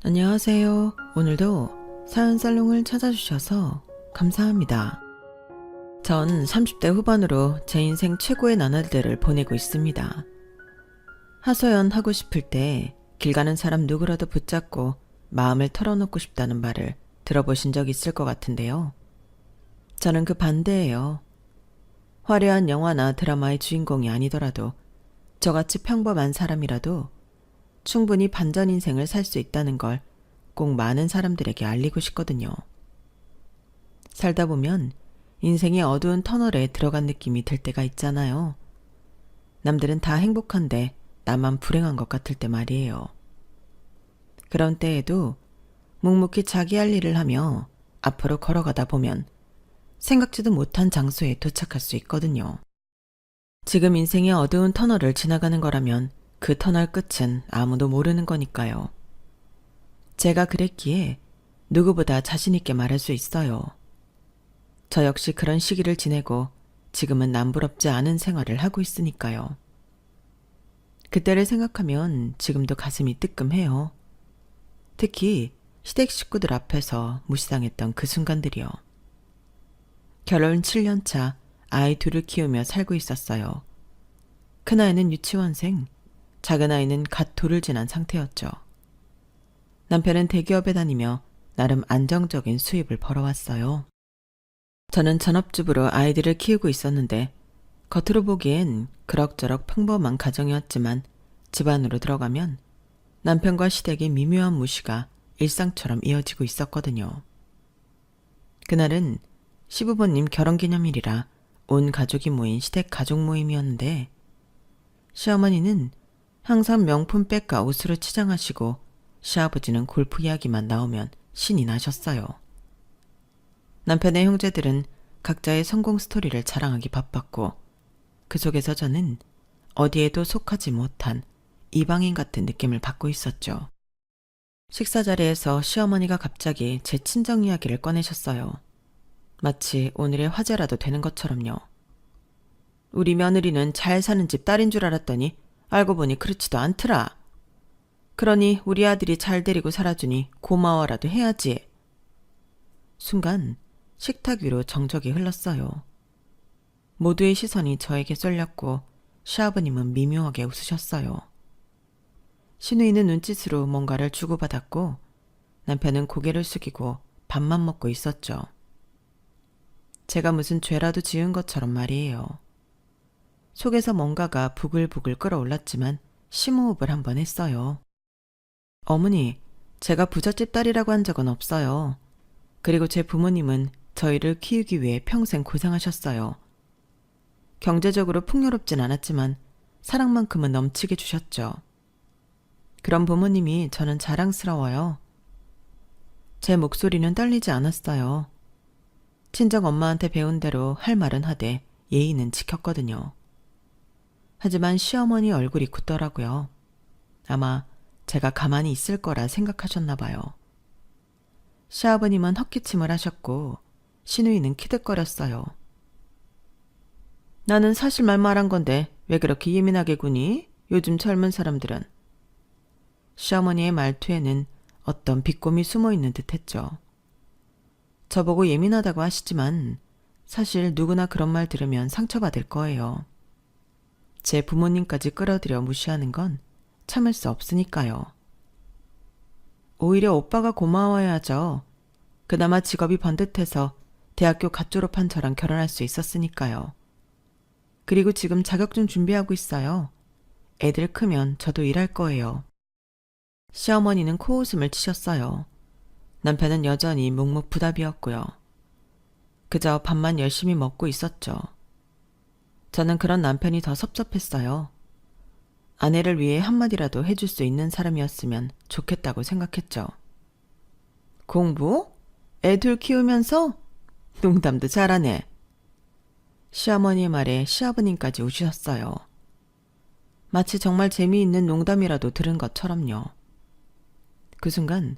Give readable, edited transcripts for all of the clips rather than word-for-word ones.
안녕하세요. 오늘도 사연살롱을 찾아주셔서 감사합니다. 전 30대 후반으로 제 인생 최고의 나날들을 보내고 있습니다. 하소연하고 싶을 때 길 가는 사람 누구라도 붙잡고 마음을 털어놓고 싶다는 말을 들어보신 적 있을 것 같은데요. 저는 그 반대예요. 화려한 영화나 드라마의 주인공이 아니더라도 저같이 평범한 사람이라도 충분히 반전 인생을 살 수 있다는 걸 꼭 많은 사람들에게 알리고 싶거든요. 살다 보면 인생의 어두운 터널에 들어간 느낌이 들 때가 있잖아요. 남들은 다 행복한데 나만 불행한 것 같을 때 말이에요. 그런 때에도 묵묵히 자기 할 일을 하며 앞으로 걸어가다 보면 생각지도 못한 장소에 도착할 수 있거든요. 지금 인생의 어두운 터널을 지나가는 거라면 그 터널 끝은 아무도 모르는 거니까요. 제가 그랬기에 누구보다 자신있게 말할 수 있어요. 저 역시 그런 시기를 지내고 지금은 남부럽지 않은 생활을 하고 있으니까요. 그때를 생각하면 지금도 가슴이 뜨끔해요. 특히 시댁 식구들 앞에서 무시당했던 그 순간들이요. 결혼 7년 차 아이 둘을 키우며 살고 있었어요. 큰아이는 유치원생, 작은아이는 갓 돌을 지난 상태였죠. 남편은 대기업에 다니며 나름 안정적인 수입을 벌어왔어요. 저는 전업주부로 아이들을 키우고 있었는데 겉으로 보기엔 그럭저럭 평범한 가정이었지만 집 안으로 들어가면 남편과 시댁의 미묘한 무시가 일상처럼 이어지고 있었거든요. 그날은 시부모님 결혼기념일이라 온 가족이 모인 시댁 가족 모임이었는데 시어머니는 항상 명품 백과 옷으로 치장하시고 시아버지는 골프 이야기만 나오면 신이 나셨어요. 남편의 형제들은 각자의 성공 스토리를 자랑하기 바빴고 그 속에서 저는 어디에도 속하지 못한 이방인 같은 느낌을 받고 있었죠. 식사 자리에서 시어머니가 갑자기 제 친정 이야기를 꺼내셨어요. 마치 오늘의 화제라도 되는 것처럼요. 우리 며느리는 잘 사는 집 딸인 줄 알았더니 알고 보니 그렇지도 않더라. 그러니 우리 아들이 잘 데리고 살아주니 고마워라도 해야지. 순간 식탁 위로 정적이 흘렀어요. 모두의 시선이 저에게 쏠렸고 시아버님은 미묘하게 웃으셨어요. 시누이는 눈짓으로 뭔가를 주고받았고 남편은 고개를 숙이고 밥만 먹고 있었죠. 제가 무슨 죄라도 지은 것처럼 말이에요. 속에서 뭔가가 부글부글 끓어올랐지만 심호흡을 한번 했어요. 어머니, 제가 부잣집 딸이라고 한 적은 없어요. 그리고 제 부모님은 저희를 키우기 위해 평생 고생하셨어요. 경제적으로 풍요롭진 않았지만 사랑만큼은 넘치게 주셨죠. 그런 부모님이 저는 자랑스러워요. 제 목소리는 떨리지 않았어요. 친정 엄마한테 배운 대로 할 말은 하되 예의는 지켰거든요. 하지만 시어머니 얼굴이 굳더라고요. 아마 제가 가만히 있을 거라 생각하셨나 봐요. 시아버님은 헛기침을 하셨고 시누이는 키득거렸어요. 나는 사실만 말한 건데 왜 그렇게 예민하게 구니? 요즘 젊은 사람들은. 시어머니의 말투에는 어떤 비꼼이 숨어있는 듯했죠. 저보고 예민하다고 하시지만 사실 누구나 그런 말 들으면 상처받을 거예요. 제 부모님까지 끌어들여 무시하는 건 참을 수 없으니까요. 오히려 오빠가 고마워야죠. 그나마 직업이 번듯해서 대학교 갓 졸업한 저랑 결혼할 수 있었으니까요. 그리고 지금 자격증 준비하고 있어요. 애들 크면 저도 일할 거예요. 시어머니는 코웃음을 치셨어요. 남편은 여전히 묵묵부답이었고요. 그저 밥만 열심히 먹고 있었죠. 저는 그런 남편이 더 섭섭했어요. 아내를 위해 한마디라도 해줄 수 있는 사람이었으면 좋겠다고 생각했죠. 공부? 애들 키우면서? 농담도 잘하네. 시어머니의 말에 시아버님까지 우시셨어요. 마치 정말 재미있는 농담이라도 들은 것처럼요. 그 순간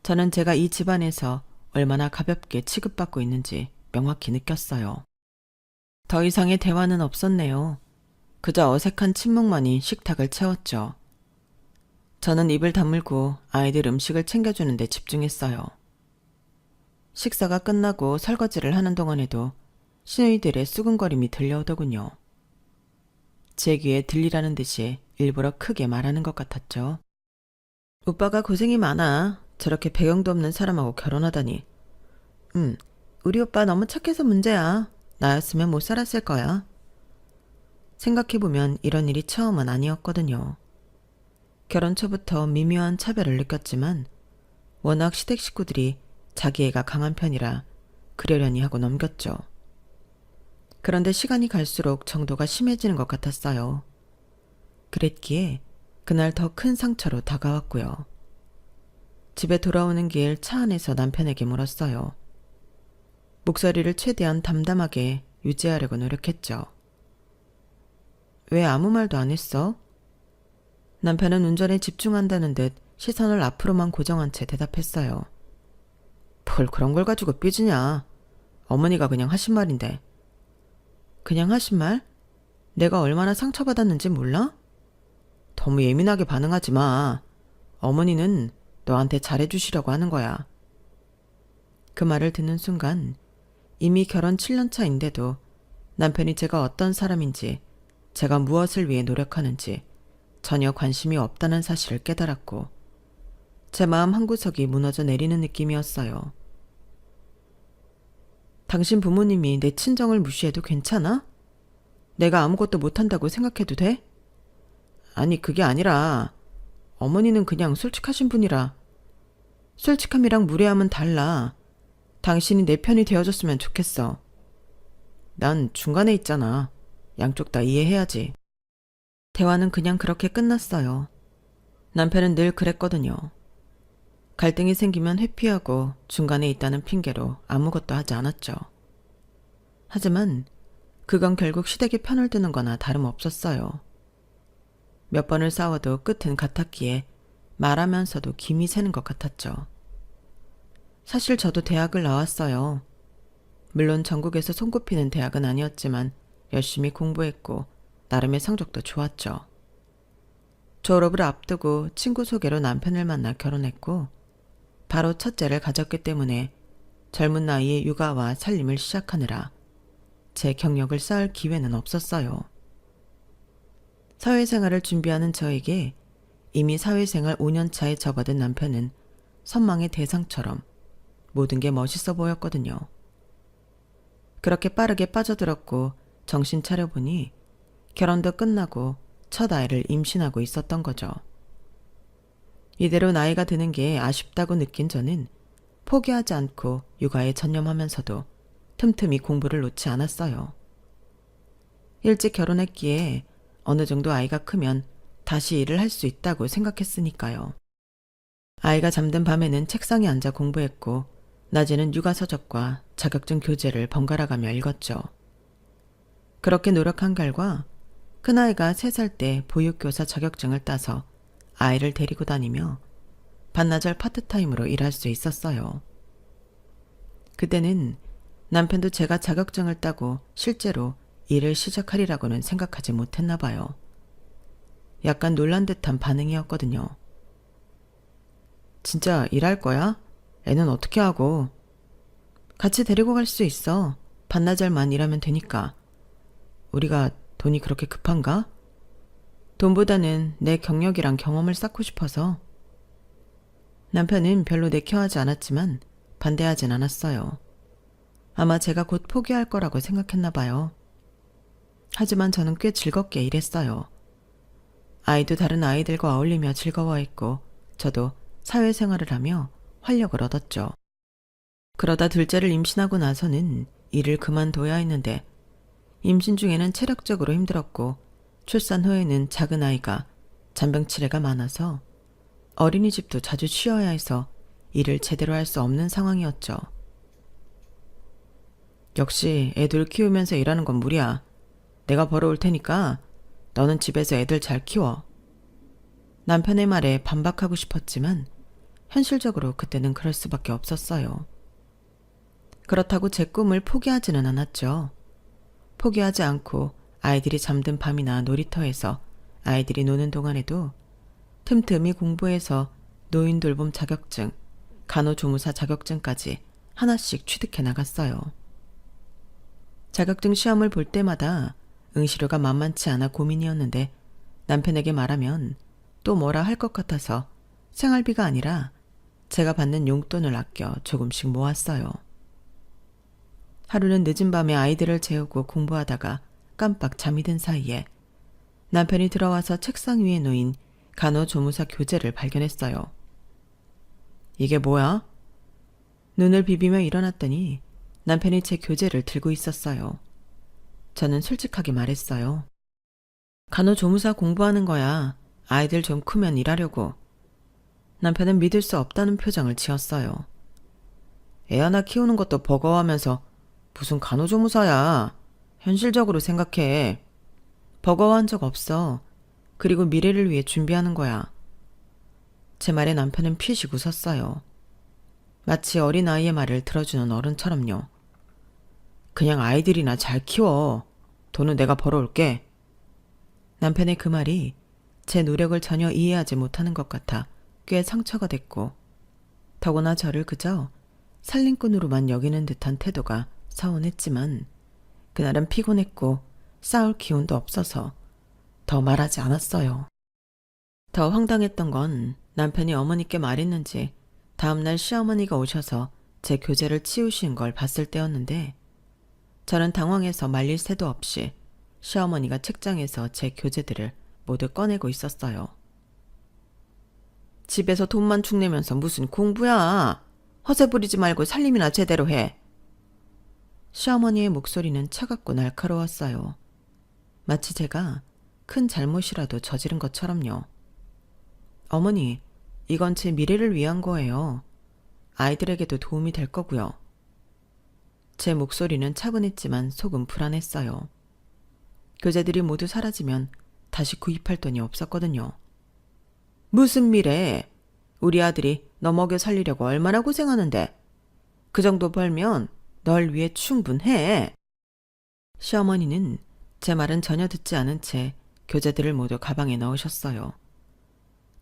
저는 제가 이 집안에서 얼마나 가볍게 취급받고 있는지 명확히 느꼈어요. 더 이상의 대화는 없었네요. 그저 어색한 침묵만이 식탁을 채웠죠. 저는 입을 다물고 아이들 음식을 챙겨주는 데 집중했어요. 식사가 끝나고 설거지를 하는 동안에도 시누이들의 수근거림이 들려오더군요. 제 귀에 들리라는 듯이 일부러 크게 말하는 것 같았죠. 오빠가 고생이 많아. 저렇게 배경도 없는 사람하고 결혼하다니. 우리 오빠 너무 착해서 문제야. 나였으면 못 살았을 거야. 생각해보면 이런 일이 처음은 아니었거든요. 결혼 초부터 미묘한 차별을 느꼈지만 워낙 시댁 식구들이 자기 애가 강한 편이라 그러려니 하고 넘겼죠. 그런데 시간이 갈수록 정도가 심해지는 것 같았어요. 그랬기에 그날 더 큰 상처로 다가왔고요. 집에 돌아오는 길 차 안에서 남편에게 물었어요. 목소리를 최대한 담담하게 유지하려고 노력했죠. 왜 아무 말도 안 했어? 남편은 운전에 집중한다는 듯 시선을 앞으로만 고정한 채 대답했어요. 뭘 그런 걸 가지고 삐지냐. 어머니가 그냥 하신 말인데. 그냥 하신 말? 내가 얼마나 상처받았는지 몰라? 너무 예민하게 반응하지 마. 어머니는 너한테 잘해주시려고 하는 거야. 그 말을 듣는 순간 이미 결혼 7년 차인데도 남편이 제가 어떤 사람인지, 제가 무엇을 위해 노력하는지 전혀 관심이 없다는 사실을 깨달았고 제 마음 한구석이 무너져 내리는 느낌이었어요. 당신 부모님이 내 친정을 무시해도 괜찮아? 내가 아무것도 못한다고 생각해도 돼? 아니, 그게 아니라 어머니는 그냥 솔직하신 분이라. 솔직함이랑 무례함은 달라. 당신이 내 편이 되어줬으면 좋겠어. 난 중간에 있잖아. 양쪽 다 이해해야지. 대화는 그냥 그렇게 끝났어요. 남편은 늘 그랬거든요. 갈등이 생기면 회피하고 중간에 있다는 핑계로 아무것도 하지 않았죠. 하지만 그건 결국 시댁의 편을 드는 거나 다름없었어요. 몇 번을 싸워도 끝은 같았기에 말하면서도 김이 새는 것 같았죠. 사실 저도 대학을 나왔어요. 물론 전국에서 손꼽히는 대학은 아니었지만 열심히 공부했고 나름의 성적도 좋았죠. 졸업을 앞두고 친구 소개로 남편을 만나 결혼했고 바로 첫째를 가졌기 때문에 젊은 나이에 육아와 살림을 시작하느라 제 경력을 쌓을 기회는 없었어요. 사회생활을 준비하는 저에게 이미 사회생활 5년 차에 접어든 남편은 선망의 대상처럼 모든 게 멋있어 보였거든요. 그렇게 빠르게 빠져들었고 정신 차려보니 결혼도 끝나고 첫 아이를 임신하고 있었던 거죠. 이대로 나이가 드는 게 아쉽다고 느낀 저는 포기하지 않고 육아에 전념하면서도 틈틈이 공부를 놓지 않았어요. 일찍 결혼했기에 어느 정도 아이가 크면 다시 일을 할 수 있다고 생각했으니까요. 아이가 잠든 밤에는 책상에 앉아 공부했고 낮에는 육아서적과 자격증 교재를 번갈아가며 읽었죠. 그렇게 노력한 결과 큰아이가 3살 때 보육교사 자격증을 따서 아이를 데리고 다니며 반나절 파트타임으로 일할 수 있었어요. 그때는 남편도 제가 자격증을 따고 실제로 일을 시작하리라고는 생각하지 못했나 봐요. 약간 놀란 듯한 반응이었거든요. 진짜 일할 거야? 애는 어떻게 하고? 같이 데리고 갈 수 있어. 반나절만 일하면 되니까. 우리가 돈이 그렇게 급한가? 돈보다는 내 경력이랑 경험을 쌓고 싶어서. 남편은 별로 내켜하지 않았지만 반대하진 않았어요. 아마 제가 곧 포기할 거라고 생각했나 봐요. 하지만 저는 꽤 즐겁게 일했어요. 아이도 다른 아이들과 어울리며 즐거워했고 저도 사회생활을 하며 활력을 얻었죠. 그러다 둘째를 임신하고 나서는 일을 그만둬야 했는데 임신 중에는 체력적으로 힘들었고 출산 후에는 작은 아이가 잔병치레가 많아서 어린이집도 자주 쉬어야 해서 일을 제대로 할 수 없는 상황이었죠. 역시 애들 키우면서 일하는 건 무리야. 내가 벌어올 테니까 너는 집에서 애들 잘 키워. 남편의 말에 반박하고 싶었지만 현실적으로 그때는 그럴 수밖에 없었어요. 그렇다고 제 꿈을 포기하지는 않았죠. 포기하지 않고 아이들이 잠든 밤이나 놀이터에서 아이들이 노는 동안에도 틈틈이 공부해서 노인 돌봄 자격증, 간호조무사 자격증까지 하나씩 취득해 나갔어요. 자격증 시험을 볼 때마다 응시료가 만만치 않아 고민이었는데 남편에게 말하면 또 뭐라 할 것 같아서 생활비가 아니라 제가 받는 용돈을 아껴 조금씩 모았어요. 하루는 늦은 밤에 아이들을 재우고 공부하다가 깜빡 잠이 든 사이에 남편이 들어와서 책상 위에 놓인 간호조무사 교재를 발견했어요. 이게 뭐야? 눈을 비비며 일어났더니 남편이 제 교재를 들고 있었어요. 저는 솔직하게 말했어요. 간호조무사 공부하는 거야. 아이들 좀 크면 일하려고. 남편은 믿을 수 없다는 표정을 지었어요. 애 하나 키우는 것도 버거워하면서 무슨 간호조무사야. 현실적으로 생각해. 버거워한 적 없어. 그리고 미래를 위해 준비하는 거야. 제 말에 남편은 피식 웃었어요. 마치 어린아이의 말을 들어주는 어른처럼요. 그냥 아이들이나 잘 키워. 돈은 내가 벌어올게. 남편의 그 말이 제 노력을 전혀 이해하지 못하는 것 같아 꽤 상처가 됐고, 더구나 저를 그저 살림꾼으로만 여기는 듯한 태도가 서운했지만 그날은 피곤했고 싸울 기운도 없어서 더 말하지 않았어요. 더 황당했던 건 남편이 어머니께 말했는지 다음날 시어머니가 오셔서 제 교재를 치우신 걸 봤을 때였는데, 저는 당황해서 말릴 새도 없이 시어머니가 책장에서 제 교재들을 모두 꺼내고 있었어요. 집에서 돈만 축내면서 무슨 공부야. 허세 부리지 말고 살림이나 제대로 해. 시어머니의 목소리는 차갑고 날카로웠어요. 마치 제가 큰 잘못이라도 저지른 것처럼요. 어머니, 이건 제 미래를 위한 거예요. 아이들에게도 도움이 될 거고요. 제 목소리는 차분했지만 속은 불안했어요. 교재들이 모두 사라지면 다시 구입할 돈이 없었거든요. 무슨 미래? 우리 아들이 너 먹여 살리려고 얼마나 고생하는데. 그 정도 벌면 널 위해 충분해. 시어머니는 제 말은 전혀 듣지 않은 채 교재들을 모두 가방에 넣으셨어요.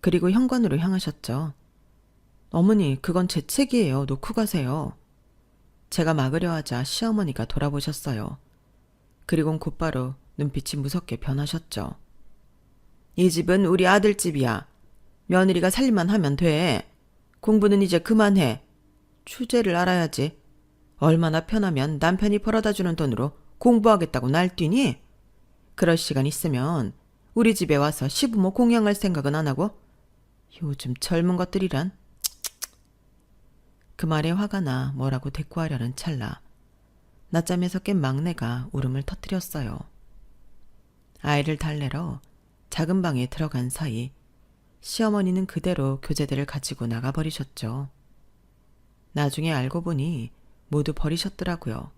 그리고 현관으로 향하셨죠. 어머니, 그건 제 책이에요. 놓고 가세요. 제가 막으려 하자 시어머니가 돌아보셨어요. 그리곤 곧바로 눈빛이 무섭게 변하셨죠. 이 집은 우리 아들 집이야. 며느리가 살림만 하면 돼. 공부는 이제 그만해. 주제를 알아야지. 얼마나 편하면 남편이 벌어다주는 돈으로 공부하겠다고 날뛰니? 그럴 시간 있으면 우리 집에 와서 시부모 공양할 생각은 안 하고? 요즘 젊은 것들이란. 그 말에 화가 나 뭐라고 대꾸하려는 찰나 낮잠에서 깬 막내가 울음을 터뜨렸어요. 아이를 달래러 작은 방에 들어간 사이 시어머니는 그대로 교재들을 가지고 나가버리셨죠. 나중에 알고 보니 모두 버리셨더라고요.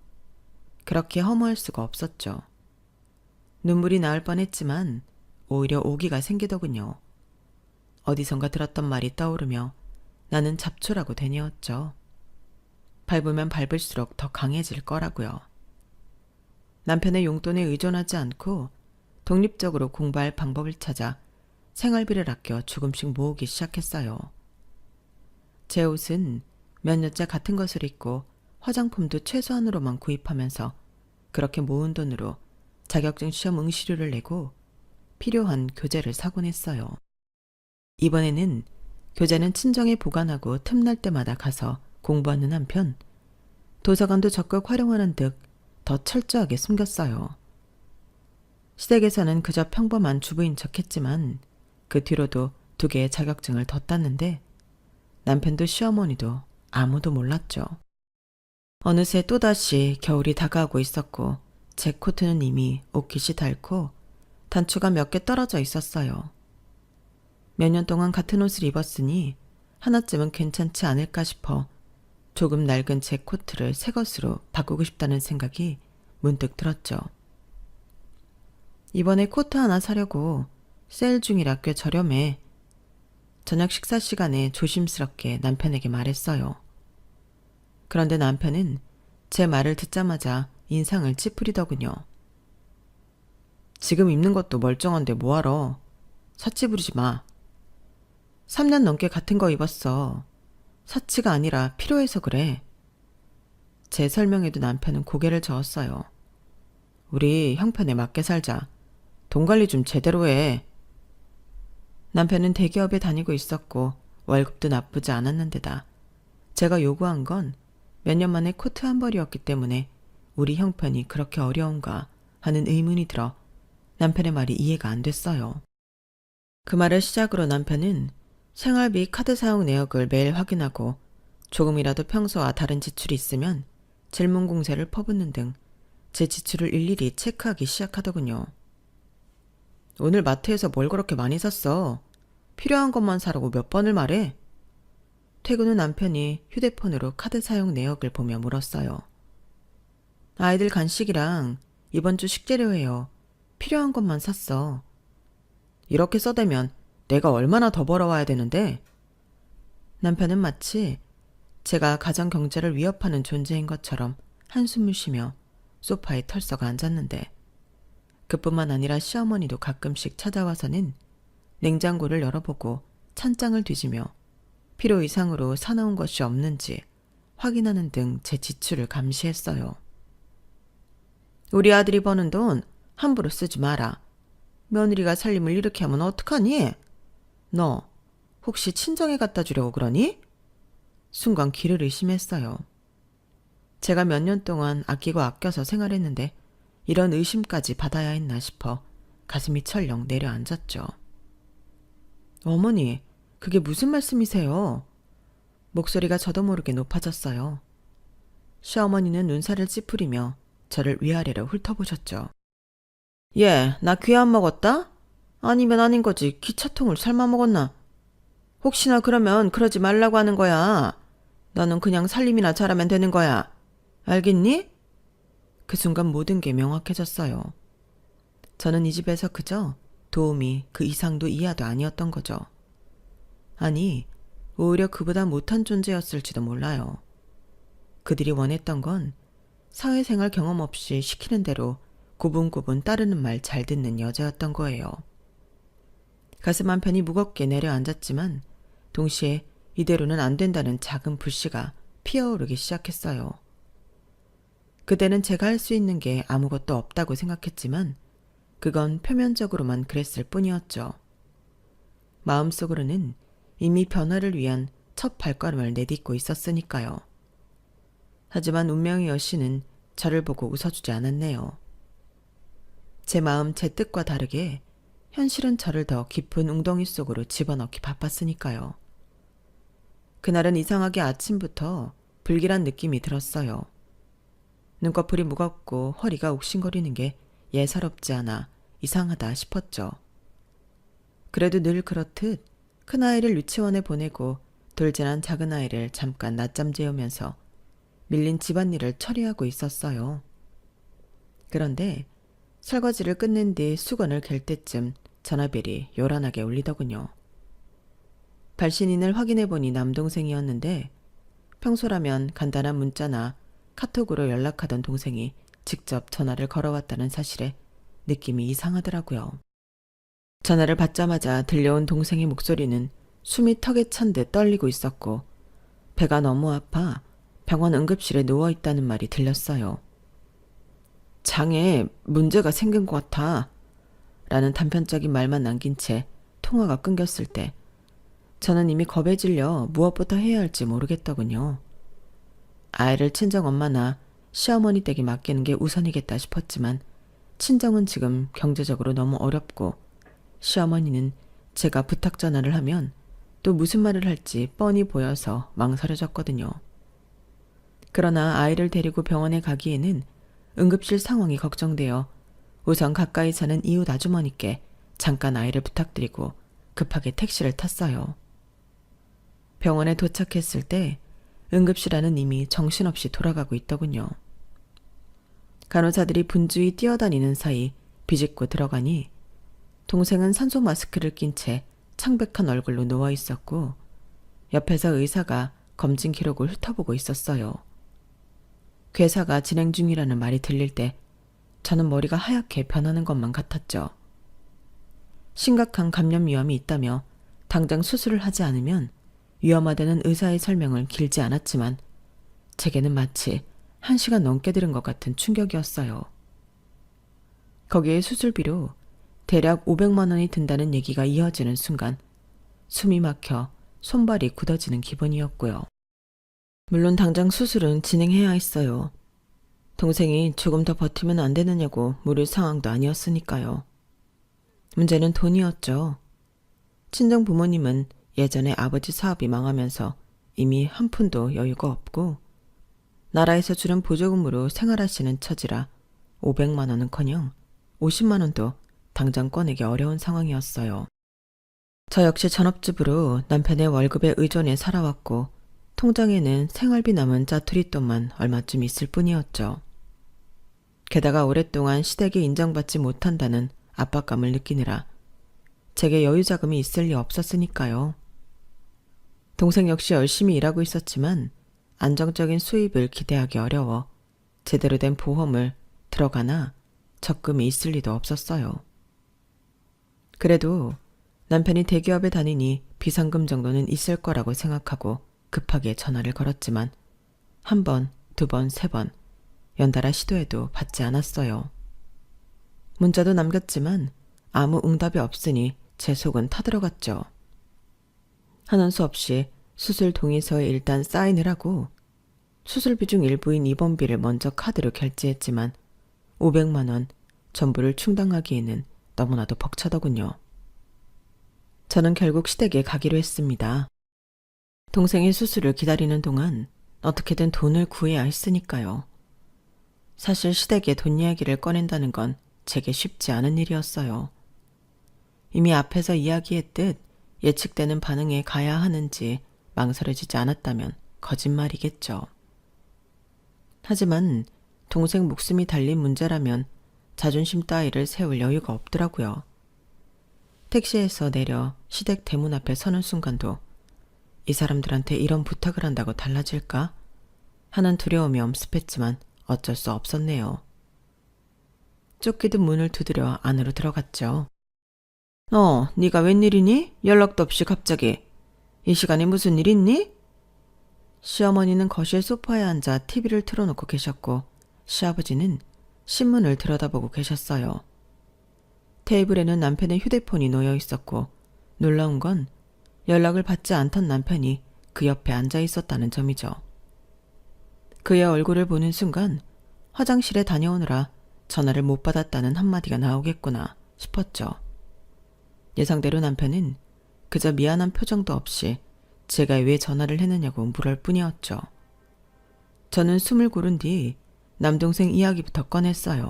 그렇게 허무할 수가 없었죠. 눈물이 나올 뻔했지만 오히려 오기가 생기더군요. 어디선가 들었던 말이 떠오르며 나는 잡초라고 되뇌었죠. 밟으면 밟을수록 더 강해질 거라고요. 남편의 용돈에 의존하지 않고 독립적으로 공부할 방법을 찾아 생활비를 아껴 조금씩 모으기 시작했어요. 제 옷은 몇 년째 같은 것을 입고 화장품도 최소한으로만 구입하면서 그렇게 모은 돈으로 자격증 시험 응시료를 내고 필요한 교재를 사곤 했어요. 이번에는 교재는 친정에 보관하고 틈날 때마다 가서 공부하는 한편 도서관도 적극 활용하는 듯 더 철저하게 숨겼어요. 시댁에서는 그저 평범한 주부인 척했지만 그 뒤로도 2개의 자격증을 더 땄는데 남편도 시어머니도 아무도 몰랐죠. 어느새 또다시 겨울이 다가오고 있었고 제 코트는 이미 옷깃이 닳고 단추가 몇 개 떨어져 있었어요. 몇 년 동안 같은 옷을 입었으니 하나쯤은 괜찮지 않을까 싶어 조금 낡은 제 코트를 새 것으로 바꾸고 싶다는 생각이 문득 들었죠. 이번에 코트 하나 사려고 세일 중이라 꽤 저렴해. 저녁 식사 시간에 조심스럽게 남편에게 말했어요. 그런데 남편은 제 말을 듣자마자 인상을 찌푸리더군요. 지금 입는 것도 멀쩡한데 뭐하러. 사치 부리지 마. 3년 넘게 같은 거 입었어. 사치가 아니라 필요해서 그래. 제 설명에도 남편은 고개를 저었어요. 우리 형편에 맞게 살자. 돈 관리 좀 제대로 해. 남편은 대기업에 다니고 있었고 월급도 나쁘지 않았는데다 제가 요구한 건 몇 년 만에 코트 한 벌이었기 때문에 우리 형편이 그렇게 어려운가 하는 의문이 들어 남편의 말이 이해가 안 됐어요. 그 말을 시작으로 남편은 생활비 카드 사용 내역을 매일 확인하고 조금이라도 평소와 다른 지출이 있으면 질문 공세를 퍼붓는 등 제 지출을 일일이 체크하기 시작하더군요. 오늘 마트에서 뭘 그렇게 많이 샀어? 필요한 것만 사라고 몇 번을 말해? 퇴근 후 남편이 휴대폰으로 카드 사용 내역을 보며 물었어요. 아이들 간식이랑 이번 주 식재료예요. 필요한 것만 샀어. 이렇게 써대면 내가 얼마나 더 벌어와야 되는데? 남편은 마치 제가 가정 경제를 위협하는 존재인 것처럼 한숨을 쉬며 소파에 털썩 앉았는데 그뿐만 아니라 시어머니도 가끔씩 찾아와서는 냉장고를 열어보고 찬장을 뒤지며 필요 이상으로 사놓은 것이 없는지 확인하는 등 제 지출을 감시했어요. 우리 아들이 버는 돈 함부로 쓰지 마라. 며느리가 살림을 이렇게 하면 어떡하니? 너 혹시 친정에 갖다 주려고 그러니? 순간 귀를 의심했어요. 제가 몇 년 동안 아끼고 아껴서 생활했는데 이런 의심까지 받아야 했나 싶어 가슴이 철렁 내려앉았죠. 어머니, 그게 무슨 말씀이세요? 목소리가 저도 모르게 높아졌어요. 시어머니는 눈살을 찌푸리며 저를 위아래로 훑어보셨죠. 얘, 나 귀 안 먹었다? 아니면 아닌 거지 기차통을 삶아 먹었나? 혹시나 그러면 그러지 말라고 하는 거야. 너는 그냥 살림이나 잘하면 되는 거야. 알겠니? 그 순간 모든 게 명확해졌어요. 저는 이 집에서 그저 도움이 그 이상도 이하도 아니었던 거죠. 아니, 오히려 그보다 못한 존재였을지도 몰라요. 그들이 원했던 건 사회생활 경험 없이 시키는 대로 고분고분 따르는 말 잘 듣는 여자였던 거예요. 가슴 한편이 무겁게 내려앉았지만 동시에 이대로는 안 된다는 작은 불씨가 피어오르기 시작했어요. 그때는 제가 할 수 있는 게 아무것도 없다고 생각했지만 그건 표면적으로만 그랬을 뿐이었죠. 마음속으로는 이미 변화를 위한 첫 발걸음을 내딛고 있었으니까요. 하지만 운명의 여신은 저를 보고 웃어주지 않았네요. 제 마음 제 뜻과 다르게 현실은 저를 더 깊은 웅덩이 속으로 집어넣기 바빴으니까요. 그날은 이상하게 아침부터 불길한 느낌이 들었어요. 눈꺼풀이 무겁고 허리가 욱신거리는 게 예사롭지 않아 이상하다 싶었죠. 그래도 늘 그렇듯 큰아이를 유치원에 보내고 돌진한 작은아이를 잠깐 낮잠 재우면서 밀린 집안일을 처리하고 있었어요. 그런데 설거지를 끝낸 뒤 수건을 갤 때쯤 전화벨이 요란하게 울리더군요. 발신인을 확인해보니 남동생이었는데 평소라면 간단한 문자나 카톡으로 연락하던 동생이 직접 전화를 걸어왔다는 사실에 느낌이 이상하더라고요. 전화를 받자마자 들려온 동생의 목소리는 숨이 턱에 찬 듯 떨리고 있었고 배가 너무 아파 병원 응급실에 누워있다는 말이 들렸어요. 장에 문제가 생긴 것 같아 라는 단편적인 말만 남긴 채 통화가 끊겼을 때 저는 이미 겁에 질려 무엇부터 해야 할지 모르겠더군요. 아이를 친정엄마나 시어머니 댁에 맡기는 게 우선이겠다 싶었지만 친정은 지금 경제적으로 너무 어렵고 시어머니는 제가 부탁 전화를 하면 또 무슨 말을 할지 뻔히 보여서 망설여졌거든요. 그러나 아이를 데리고 병원에 가기에는 응급실 상황이 걱정되어 우선 가까이 사는 이웃 아주머니께 잠깐 아이를 부탁드리고 급하게 택시를 탔어요. 병원에 도착했을 때 응급실 안은 이미 정신없이 돌아가고 있더군요. 간호사들이 분주히 뛰어다니는 사이 비집고 들어가니 동생은 산소 마스크를 낀 채 창백한 얼굴로 누워 있었고 옆에서 의사가 검진 기록을 훑어보고 있었어요. 괴사가 진행 중이라는 말이 들릴 때 저는 머리가 하얗게 변하는 것만 같았죠. 심각한 감염 위험이 있다며 당장 수술을 하지 않으면 위험하다는 의사의 설명을 길지 않았지만 제게는 마치 1시간 넘게 들은 것 같은 충격이었어요. 거기에 수술비로 대략 500만 원이 든다는 얘기가 이어지는 순간 숨이 막혀 손발이 굳어지는 기분이었고요. 물론 당장 수술은 진행해야 했어요. 동생이 조금 더 버티면 안 되느냐고 물을 상황도 아니었으니까요. 문제는 돈이었죠. 친정 부모님은 예전에 아버지 사업이 망하면서 이미 한 푼도 여유가 없고 나라에서 주는 보조금으로 생활하시는 처지라 500만 원은커녕 50만 원도 당장 꺼내기 어려운 상황이었어요. 저 역시 전업주부로 남편의 월급에 의존해 살아왔고 통장에는 생활비 남은 짜투리 돈만 얼마쯤 있을 뿐이었죠. 게다가 오랫동안 시댁에 인정받지 못한다는 압박감을 느끼느라 제게 여유 자금이 있을 리 없었으니까요. 동생 역시 열심히 일하고 있었지만 안정적인 수입을 기대하기 어려워 제대로 된 보험을 들어가나 적금이 있을 리도 없었어요. 그래도 남편이 대기업에 다니니 비상금 정도는 있을 거라고 생각하고 급하게 전화를 걸었지만 1번, 2번, 3번 연달아 시도해도 받지 않았어요. 문자도 남겼지만 아무 응답이 없으니 제 속은 타들어갔죠. 하는 수 없이 수술 동의서에 일단 사인을 하고 수술비 중 일부인 입원비를 먼저 카드로 결제했지만 500만 원 전부를 충당하기에는 너무나도 벅차더군요. 저는 결국 시댁에 가기로 했습니다. 동생의 수술을 기다리는 동안 어떻게든 돈을 구해야 했으니까요. 사실 시댁에 돈 이야기를 꺼낸다는 건 제게 쉽지 않은 일이었어요. 이미 앞에서 이야기했듯 예측되는 반응에 가야 하는지 망설여지지 않았다면 거짓말이겠죠. 하지만 동생 목숨이 달린 문제라면 자존심 따위를 세울 여유가 없더라고요. 택시에서 내려 시댁 대문 앞에 서는 순간도 이 사람들한테 이런 부탁을 한다고 달라질까? 하는 두려움이 엄습했지만 어쩔 수 없었네요. 쫓기듯 문을 두드려 안으로 들어갔죠. 네가 웬일이니? 연락도 없이 갑자기. 이 시간에 무슨 일 있니? 시어머니는 거실 소파에 앉아 TV를 틀어놓고 계셨고 시아버지는 신문을 들여다보고 계셨어요. 테이블에는 남편의 휴대폰이 놓여 있었고 놀라운 건 연락을 받지 않던 남편이 그 옆에 앉아 있었다는 점이죠. 그의 얼굴을 보는 순간 화장실에 다녀오느라 전화를 못 받았다는 한마디가 나오겠구나 싶었죠. 예상대로 남편은 그저 미안한 표정도 없이 제가 왜 전화를 했느냐고 물을 뿐이었죠. 저는 숨을 고른 뒤 남동생 이야기부터 꺼냈어요.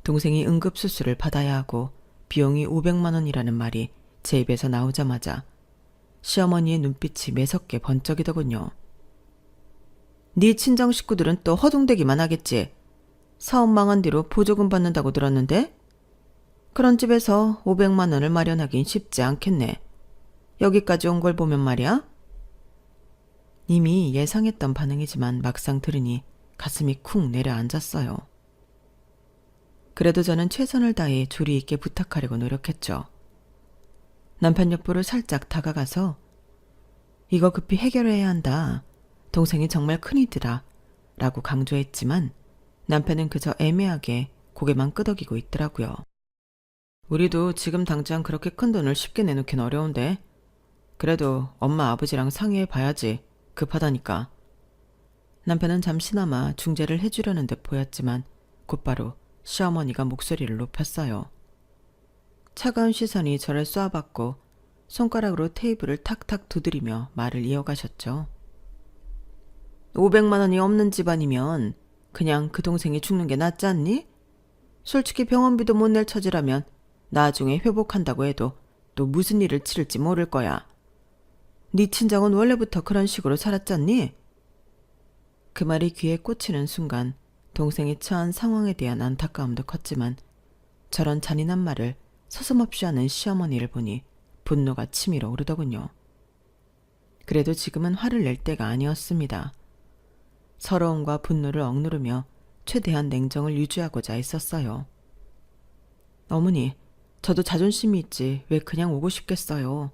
동생이 응급수술을 받아야 하고 비용이 500만 원이라는 말이 제 입에서 나오자마자 시어머니의 눈빛이 매섭게 번쩍이더군요. 네 친정 식구들은 또 허둥대기만 하겠지. 사업 망한 뒤로 보조금 받는다고 들었는데? 그런 집에서 500만 원을 마련하긴 쉽지 않겠네. 여기까지 온 걸 보면 말이야. 이미 예상했던 반응이지만 막상 들으니 가슴이 쿵 내려앉았어요. 그래도 저는 최선을 다해 조리 있게 부탁하려고 노력했죠. 남편 옆으로 살짝 다가가서 이거 급히 해결해야 한다. 동생이 정말 큰일이더라 라고 강조했지만 남편은 그저 애매하게 고개만 끄덕이고 있더라고요. 우리도 지금 당장 그렇게 큰 돈을 쉽게 내놓긴 어려운데 그래도 엄마 아버지랑 상의해 봐야지. 급하다니까. 남편은 잠시나마 중재를 해주려는 듯 보였지만 곧바로 시어머니가 목소리를 높였어요. 차가운 시선이 저를 쏘아봤고 손가락으로 테이블을 탁탁 두드리며 말을 이어가셨죠. 500만 원이 없는 집안이면 그냥 그 동생이 죽는 게 낫지 않니? 솔직히 병원비도 못 낼 처지라면 나중에 회복한다고 해도 또 무슨 일을 치를지 모를 거야. 네 친정은 원래부터 그런 식으로 살았잖니? 그 말이 귀에 꽂히는 순간 동생이 처한 상황에 대한 안타까움도 컸지만 저런 잔인한 말을 서슴없이 하는 시어머니를 보니 분노가 치밀어 오르더군요. 그래도 지금은 화를 낼 때가 아니었습니다. 서러움과 분노를 억누르며 최대한 냉정을 유지하고자 했었어요. 어머니, 저도 자존심이 있지 왜 그냥 오고 싶겠어요.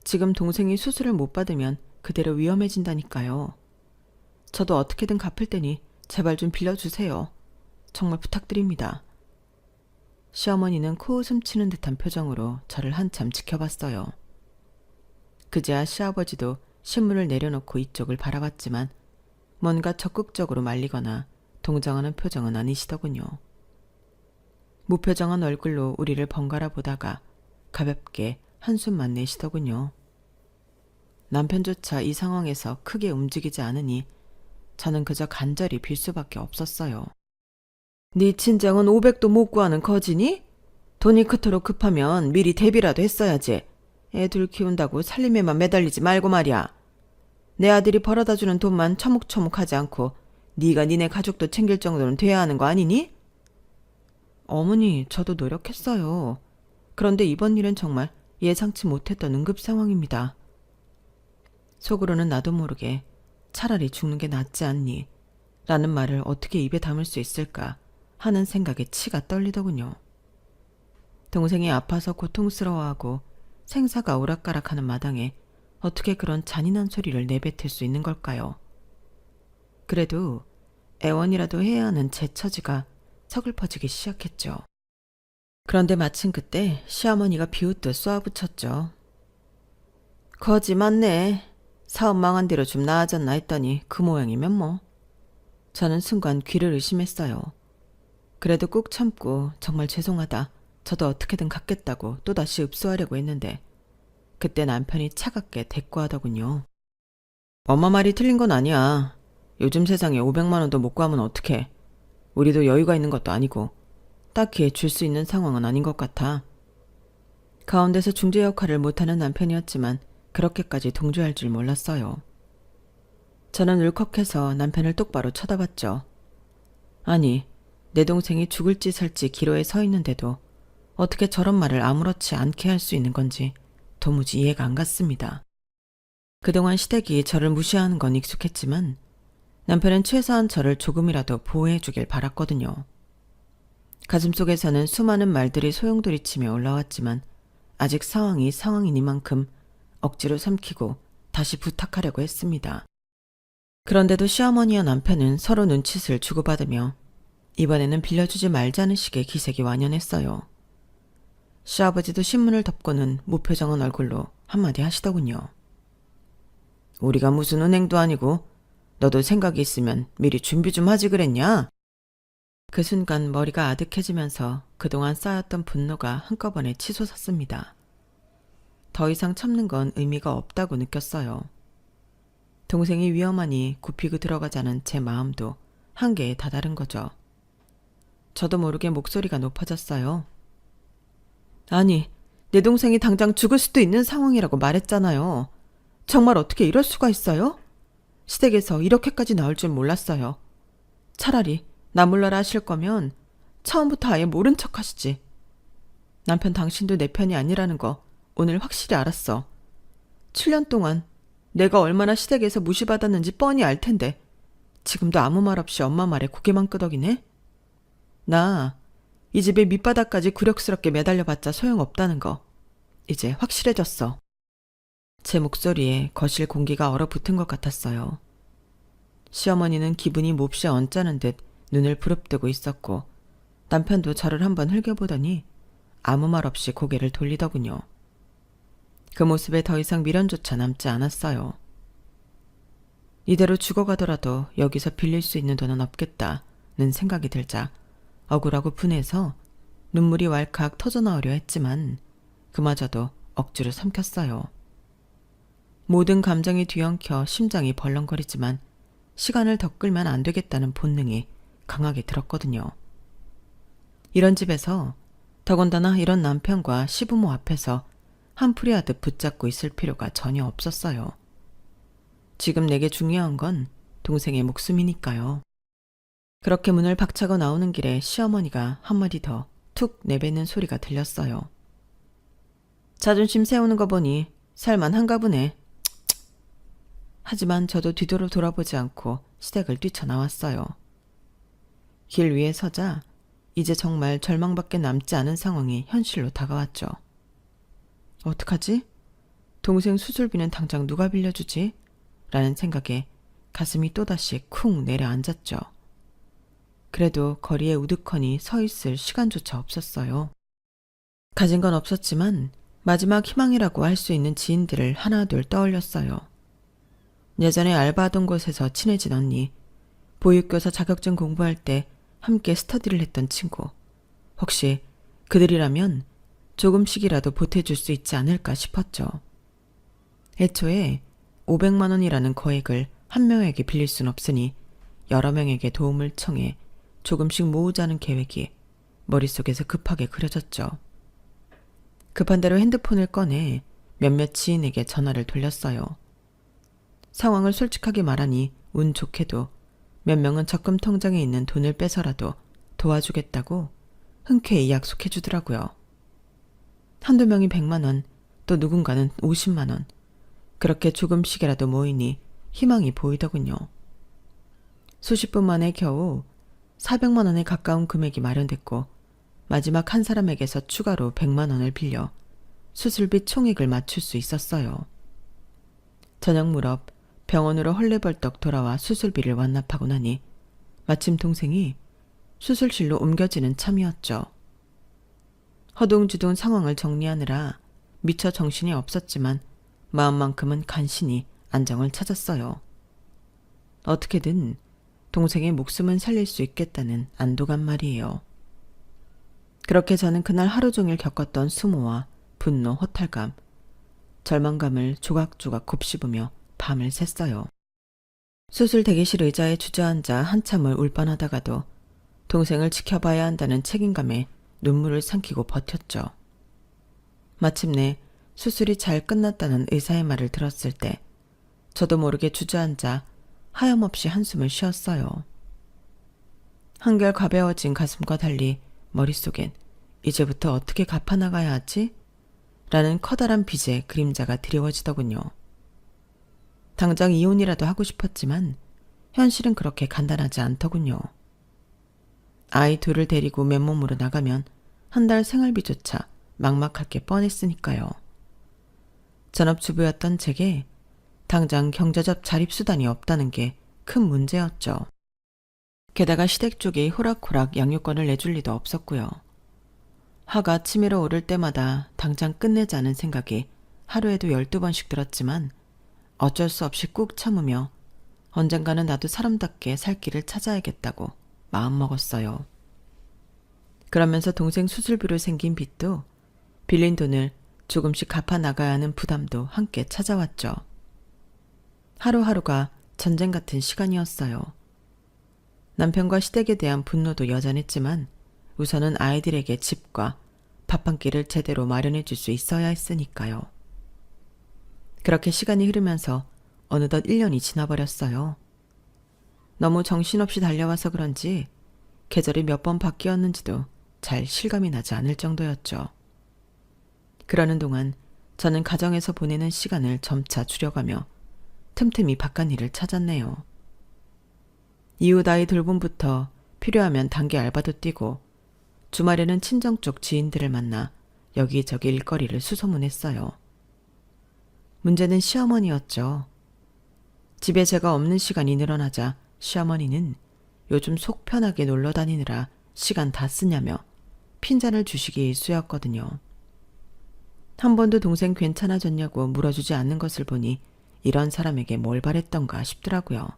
지금 동생이 수술을 못 받으면 그대로 위험해진다니까요. 저도 어떻게든 갚을 테니 제발 좀 빌려주세요. 정말 부탁드립니다. 시어머니는 코웃음 치는 듯한 표정으로 저를 한참 지켜봤어요. 그제야 시아버지도 신문을 내려놓고 이쪽을 바라봤지만 뭔가 적극적으로 말리거나 동정하는 표정은 아니시더군요. 무표정한 얼굴로 우리를 번갈아 보다가 가볍게 한숨만 내시더군요. 남편조차 이 상황에서 크게 움직이지 않으니 저는 그저 간절히 빌 수밖에 없었어요. 네 친정은 500도 못 구하는 거지니? 돈이 그토록 급하면 미리 대비라도 했어야지. 애들 키운다고 살림에만 매달리지 말고 말이야. 내 아들이 벌어다주는 돈만 처묵처묵하지 않고 네가 니네 가족도 챙길 정도는 돼야 하는 거 아니니? 어머니, 저도 노력했어요. 그런데 이번 일은 정말 예상치 못했던 응급 상황입니다. 속으로는 나도 모르게 차라리 죽는 게 낫지 않니? 라는 말을 어떻게 입에 담을 수 있을까 하는 생각에 치가 떨리더군요. 동생이 아파서 고통스러워하고 생사가 오락가락하는 마당에 어떻게 그런 잔인한 소리를 내뱉을 수 있는 걸까요? 그래도 애원이라도 해야 하는 제 처지가 서글퍼지기 시작했죠. 그런데 마침 그때 시어머니가 비웃듯 쏘아붙였죠. 거지 맞네. 사업 망한 뒤로 좀 나아졌나 했더니 그 모양이면 뭐. 저는 순간 귀를 의심했어요. 그래도 꾹 참고 정말 죄송하다. 저도 어떻게든 갚겠다고 또다시 읍소하려고 했는데 그때 남편이 차갑게 대꾸하더군요. 엄마 말이 틀린 건 아니야. 요즘 세상에 500만 원도 못 구하면 어떡해. 우리도 여유가 있는 것도 아니고 딱히 줄 수 있는 상황은 아닌 것 같아. 가운데서 중재 역할을 못하는 남편이었지만 그렇게까지 동조할 줄 몰랐어요. 저는 울컥해서 남편을 똑바로 쳐다봤죠. 아니, 내 동생이 죽을지 살지 기로에 서 있는데도 어떻게 저런 말을 아무렇지 않게 할 수 있는 건지 도무지 이해가 안 갔습니다. 그동안 시댁이 저를 무시하는 건 익숙했지만 남편은 최소한 저를 조금이라도 보호해 주길 바랐거든요. 가슴속에서는 수많은 말들이 소용돌이치며 올라왔지만 아직 상황이 상황이니만큼 억지로 삼키고 다시 부탁하려고 했습니다. 그런데도 시어머니와 남편은 서로 눈짓을 주고받으며 이번에는 빌려주지 말자는 식의 기색이 완연했어요. 시아버지도 신문을 덮고는 무표정한 얼굴로 한마디 하시더군요. 우리가 무슨 은행도 아니고 너도 생각이 있으면 미리 준비 좀 하지 그랬냐? 그 순간 머리가 아득해지면서 그동안 쌓였던 분노가 한꺼번에 치솟았습니다. 더 이상 참는 건 의미가 없다고 느꼈어요. 동생이 위험하니 굽히고 들어가자는 제 마음도 한계에 다다른 거죠. 저도 모르게 목소리가 높아졌어요. 아니, 내 동생이 당장 죽을 수도 있는 상황이라고 말했잖아요. 정말 어떻게 이럴 수가 있어요? 시댁에서 이렇게까지 나올 줄 몰랐어요. 차라리 나 몰라라 하실 거면 처음부터 아예 모른 척 하시지. 남편 당신도 내 편이 아니라는 거 오늘 확실히 알았어. 7년 동안 내가 얼마나 시댁에서 무시받았는지 뻔히 알 텐데 지금도 아무 말 없이 엄마 말에 고개만 끄덕이네? 나 이 집의 밑바닥까지 굴욕스럽게 매달려봤자 소용없다는 거 이제 확실해졌어. 제 목소리에 거실 공기가 얼어붙은 것 같았어요. 시어머니는 기분이 몹시 언짢은 듯 눈을 부릅뜨고 있었고 남편도 저를 한번 흘겨보더니 아무 말 없이 고개를 돌리더군요. 그 모습에 더 이상 미련조차 남지 않았어요. 이대로 죽어가더라도 여기서 빌릴 수 있는 돈은 없겠다는 생각이 들자 억울하고 분해서 눈물이 왈칵 터져나오려 했지만 그마저도 억지로 삼켰어요. 모든 감정이 뒤엉켜 심장이 벌렁거리지만 시간을 더 끌면 안 되겠다는 본능이 강하게 들었거든요. 이런 집에서 더군다나 이런 남편과 시부모 앞에서 한풀이 하듯 붙잡고 있을 필요가 전혀 없었어요. 지금 내게 중요한 건 동생의 목숨이니까요. 그렇게 문을 박차고 나오는 길에 시어머니가 한마디 더 툭 내뱉는 소리가 들렸어요. 자존심 세우는 거 보니 살만한가 보네. 하지만 저도 뒤돌아 돌아보지 않고 시댁을 뛰쳐나왔어요. 길 위에 서자 이제 정말 절망밖에 남지 않은 상황이 현실로 다가왔죠. 어떡하지? 동생 수술비는 당장 누가 빌려주지? 라는 생각에 가슴이 또다시 쿵 내려앉았죠. 그래도 거리에 우두커니 서 있을 시간조차 없었어요. 가진 건 없었지만 마지막 희망이라고 할 수 있는 지인들을 하나둘 떠올렸어요. 예전에 알바하던 곳에서 친해진 언니, 보육교사 자격증 공부할 때 함께 스터디를 했던 친구, 혹시 그들이라면 조금씩이라도 보태줄 수 있지 않을까 싶었죠. 애초에 500만 원이라는 거액을 한 명에게 빌릴 순 없으니 여러 명에게 도움을 청해 조금씩 모으자는 계획이 머릿속에서 급하게 그려졌죠. 급한 대로 핸드폰을 꺼내 몇몇 지인에게 전화를 돌렸어요. 상황을 솔직하게 말하니 운 좋게도 몇 명은 적금 통장에 있는 돈을 빼서라도 도와주겠다고 흔쾌히 약속해 주더라고요. 한두 명이 100만 원, 또 누군가는 50만 원, 그렇게 조금씩이라도 모이니 희망이 보이더군요. 수십 분 만에 겨우 400만 원에 가까운 금액이 마련됐고 마지막 한 사람에게서 추가로 100만 원을 빌려 수술비 총액을 맞출 수 있었어요. 저녁 무렵 병원으로 헐레벌떡 돌아와 수술비를 완납하고 나니 마침 동생이 수술실로 옮겨지는 참이었죠. 허둥지둥 상황을 정리하느라 미처 정신이 없었지만 마음만큼은 간신히 안정을 찾았어요. 어떻게든 동생의 목숨은 살릴 수 있겠다는 안도감 말이에요. 그렇게 저는 그날 하루 종일 겪었던 수모와 분노, 허탈감, 절망감을 조각조각 곱씹으며 밤을 샜어요. 수술 대기실 의자에 주저앉아 한참을 울 뻔하다가도 동생을 지켜봐야 한다는 책임감에 눈물을 삼키고 버텼죠. 마침내 수술이 잘 끝났다는 의사의 말을 들었을 때 저도 모르게 주저앉아 하염없이 한숨을 쉬었어요. 한결 가벼워진 가슴과 달리 머릿속엔 이제부터 어떻게 갚아나가야 하지? 라는 커다란 빚의 그림자가 드리워지더군요. 당장 이혼이라도 하고 싶었지만 현실은 그렇게 간단하지 않더군요. 아이 둘을 데리고 맨몸으로 나가면 한 달 생활비조차 막막할 게 뻔했으니까요. 전업주부였던 제게 당장 경제적 자립수단이 없다는 게 큰 문제였죠. 게다가 시댁 쪽이 호락호락 양육권을 내줄 리도 없었고요. 화가 치밀어 오를 때마다 당장 끝내자는 생각이 하루에도 12번씩 들었지만 어쩔 수 없이 꾹 참으며 언젠가는 나도 사람답게 살 길을 찾아야겠다고 마음먹었어요. 그러면서 동생 수술비로 생긴 빚도 빌린 돈을 조금씩 갚아 나가야 하는 부담도 함께 찾아왔죠. 하루하루가 전쟁 같은 시간이었어요. 남편과 시댁에 대한 분노도 여전했지만 우선은 아이들에게 집과 밥 한 끼를 제대로 마련해 줄 수 있어야 했으니까요. 그렇게 시간이 흐르면서 어느덧 1년이 지나버렸어요. 너무 정신없이 달려와서 그런지 계절이 몇 번 바뀌었는지도 잘 실감이 나지 않을 정도였죠. 그러는 동안 저는 가정에서 보내는 시간을 점차 줄여가며 틈틈이 바깥일을 찾았네요. 이웃 아이 돌봄부터 필요하면 단기 알바도 뛰고 주말에는 친정 쪽 지인들을 만나 여기저기 일거리를 수소문했어요. 문제는 시어머니였죠. 집에 제가 없는 시간이 늘어나자 시어머니는 요즘 속 편하게 놀러 다니느라 시간 다 쓰냐며 핀잔을 주시기 일쑤였거든요. 한 번도 동생 괜찮아졌냐고 물어주지 않는 것을 보니 이런 사람에게 뭘 바랬던가 싶더라고요.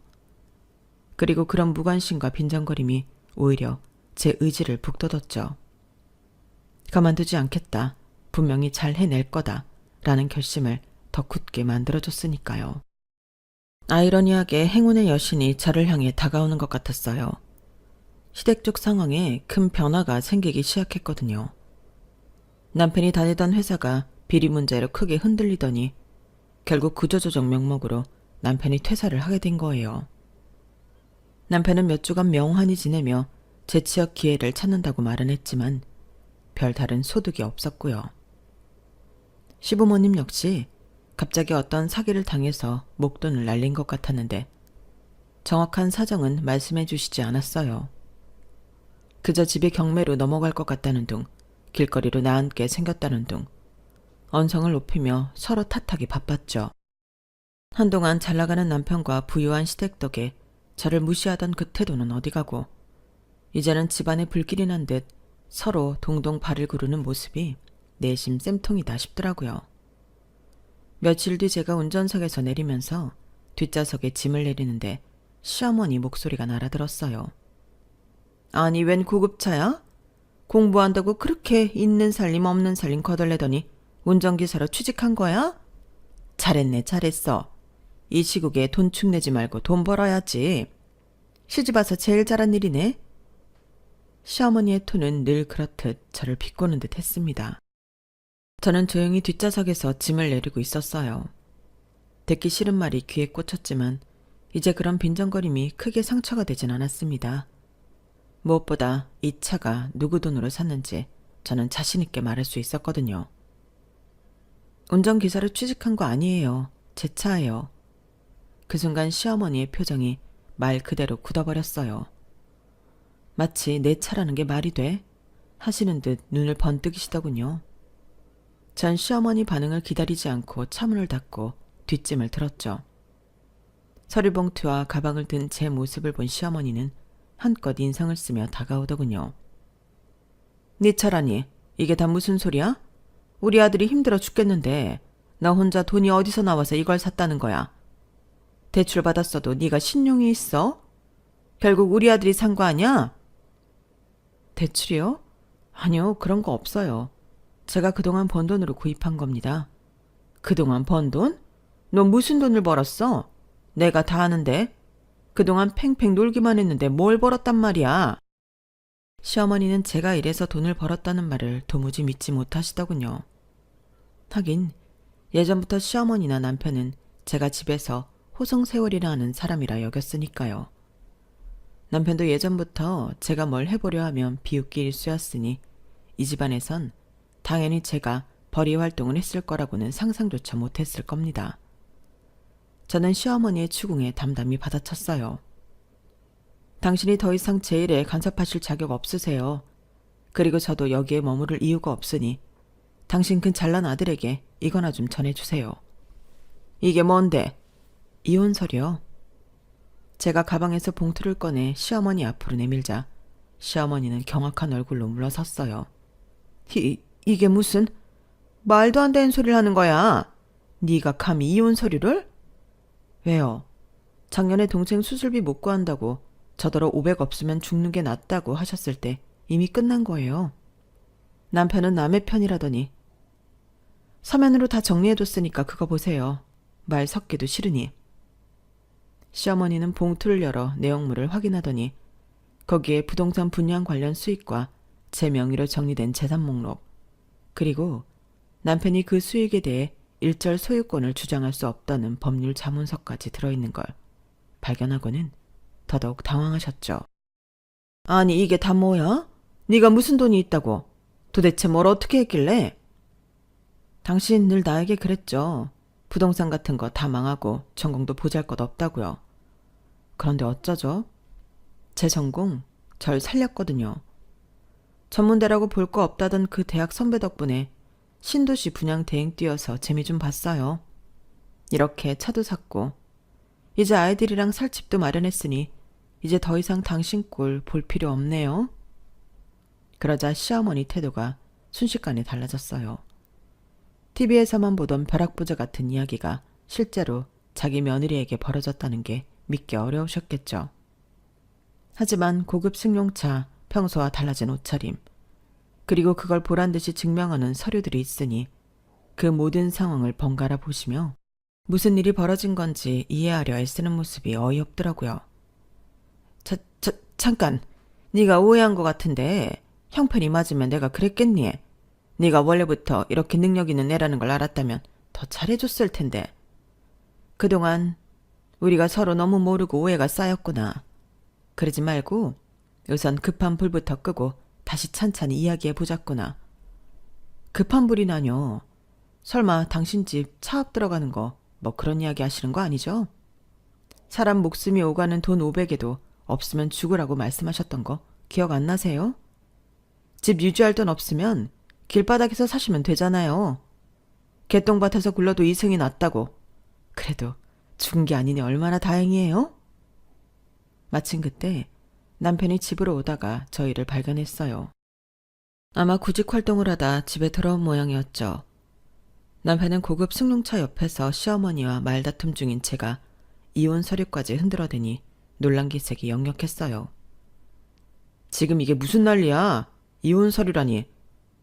그리고 그런 무관심과 빈정거림이 오히려 제 의지를 북돋웠죠. 가만두지 않겠다. 분명히 잘 해낼 거다. 라는 결심을 더 굳게 만들어줬으니까요. 아이러니하게 행운의 여신이 저를 향해 다가오는 것 같았어요. 시댁 쪽 상황에 큰 변화가 생기기 시작했거든요. 남편이 다니던 회사가 비리 문제로 크게 흔들리더니 결국 구조조정 명목으로 남편이 퇴사를 하게 된 거예요. 남편은 몇 주간 명환히 지내며 재취업 기회를 찾는다고 말은 했지만 별다른 소득이 없었고요. 시부모님 역시 갑자기 어떤 사기를 당해서 목돈을 날린 것 같았는데 정확한 사정은 말씀해 주시지 않았어요. 그저 집에 경매로 넘어갈 것 같다는 둥, 길거리로 나앉게 생겼다는 둥, 언성을 높이며 서로 탓하기 바빴죠. 한동안 잘나가는 남편과 부유한 시댁 덕에 저를 무시하던 그 태도는 어디 가고, 이제는 집안에 불길이 난 듯 서로 동동 발을 구르는 모습이 내심 쌤통이다 싶더라고요. 며칠 뒤 제가 운전석에서 내리면서 뒷좌석에 짐을 내리는데 시어머니 목소리가 날아들었어요. 아니, 웬 고급차야? 공부한다고 그렇게 있는 살림 없는 살림 거덜내더니 운전기사로 취직한 거야? 잘했네, 잘했어. 이 시국에 돈 축내지 말고 돈 벌어야지. 시집 와서 제일 잘한 일이네. 시어머니의 톤은 늘 그렇듯 저를 비꼬는 듯 했습니다. 저는 조용히 뒷좌석에서 짐을 내리고 있었어요. 듣기 싫은 말이 귀에 꽂혔지만 이제 그런 빈정거림이 크게 상처가 되진 않았습니다. 무엇보다 이 차가 누구 돈으로 샀는지 저는 자신 있게 말할 수 있었거든요. 운전기사로 취직한 거 아니에요. 제 차예요. 그 순간 시어머니의 표정이 말 그대로 굳어버렸어요. 마치 내 차라는 게 말이 돼? 하시는 듯 눈을 번뜩이시더군요. 전 시어머니 반응을 기다리지 않고 차문을 닫고 뒷짐을 들었죠. 서류봉투와 가방을 든 제 모습을 본 시어머니는 한껏 인상을 쓰며 다가오더군요. 네 차라니 이게 다 무슨 소리야? 우리 아들이 힘들어 죽겠는데 나 혼자 돈이 어디서 나와서 이걸 샀다는 거야. 대출 받았어도 네가 신용이 있어? 결국 우리 아들이 산 거 아니야? 대출이요? 아니요, 그런 거 없어요. 제가 그동안 번 돈으로 구입한 겁니다. 그동안 번 돈? 너 무슨 돈을 벌었어? 내가 다 아는데. 그동안 팽팽 놀기만 했는데 뭘 벌었단 말이야. 시어머니는 제가 이래서 돈을 벌었다는 말을 도무지 믿지 못하시더군요. 하긴 예전부터 시어머니나 남편은 제가 집에서 호송세월이라 하는 사람이라 여겼으니까요. 남편도 예전부터 제가 뭘 해보려 하면 비웃기 일쑤였으니 이 집안에선 당연히 제가 벌이 활동을 했을 거라고는 상상조차 못했을 겁니다. 저는 시어머니의 추궁에 담담히 받아쳤어요. 당신이 더 이상 제 일에 간섭하실 자격 없으세요. 그리고 저도 여기에 머무를 이유가 없으니 당신 그 잘난 아들에게 이거나 좀 전해주세요. 이게 뭔데? 이혼서요. 제가 가방에서 봉투를 꺼내 시어머니 앞으로 내밀자 시어머니는 경악한 얼굴로 물러섰어요. 이게 무슨 말도 안 되는 소리를 하는 거야. 네가 감히 이혼 서류를? 왜요? 작년에 동생 수술비 못 구한다고 저더러 500 없으면 죽는 게 낫다고 하셨을 때 이미 끝난 거예요. 남편은 남의 편이라더니 서면으로 다 정리해뒀으니까 그거 보세요. 말 섞기도 싫으니. 시어머니는 봉투를 열어 내용물을 확인하더니 거기에 부동산 분양 관련 수익과 제 명의로 정리된 재산 목록, 그리고 남편이 그 수익에 대해 일절 소유권을 주장할 수 없다는 법률 자문서까지 들어있는 걸 발견하고는 더더욱 당황하셨죠. 아니, 이게 다 뭐야? 네가 무슨 돈이 있다고? 도대체 뭘 어떻게 했길래? 당신 늘 나에게 그랬죠. 부동산 같은 거 다 망하고 전공도 보잘것없다고요. 그런데 어쩌죠? 제 전공 절 살렸거든요. 전문대라고 볼 거 없다던 그 대학 선배 덕분에 신도시 분양 대행 뛰어서 재미 좀 봤어요. 이렇게 차도 샀고 이제 아이들이랑 살 집도 마련했으니 이제 더 이상 당신 꼴 볼 필요 없네요. 그러자 시어머니 태도가 순식간에 달라졌어요. TV에서만 보던 벼락부자 같은 이야기가 실제로 자기 며느리에게 벌어졌다는 게 믿기 어려우셨겠죠. 하지만 고급 승용차, 평소와 달라진 옷차림, 그리고 그걸 보란듯이 증명하는 서류들이 있으니 그 모든 상황을 번갈아 보시며 무슨 일이 벌어진 건지 이해하려 애쓰는 모습이 어이없더라고요. 잠깐, 네가 오해한 것 같은데 형편이 맞으면 내가 그랬겠니? 네가 원래부터 이렇게 능력 있는 애라는 걸 알았다면 더 잘해줬을 텐데. 그동안 우리가 서로 너무 모르고 오해가 쌓였구나. 그러지 말고 우선 급한 불부터 끄고 다시 찬찬히 이야기해보자꾸나. 급한 불이 나뇨. 설마 당신 집 차업 들어가는 거 뭐 그런 이야기 하시는 거 아니죠? 사람 목숨이 오가는 돈 500에도 없으면 죽으라고 말씀하셨던 거 기억 안 나세요? 집 유지할 돈 없으면 길바닥에서 사시면 되잖아요. 개똥밭에서 굴러도 이승이 낫다고. 그래도 죽은 게 아니니 얼마나 다행이에요? 마침 그때 남편이 집으로 오다가 저희를 발견했어요. 아마 구직 활동을 하다 집에 들어온 모양이었죠. 남편은 고급 승용차 옆에서 시어머니와 말다툼 중인 제가 이혼 서류까지 흔들어대니 놀란 기색이 역력했어요. 지금 이게 무슨 난리야? 이혼 서류라니.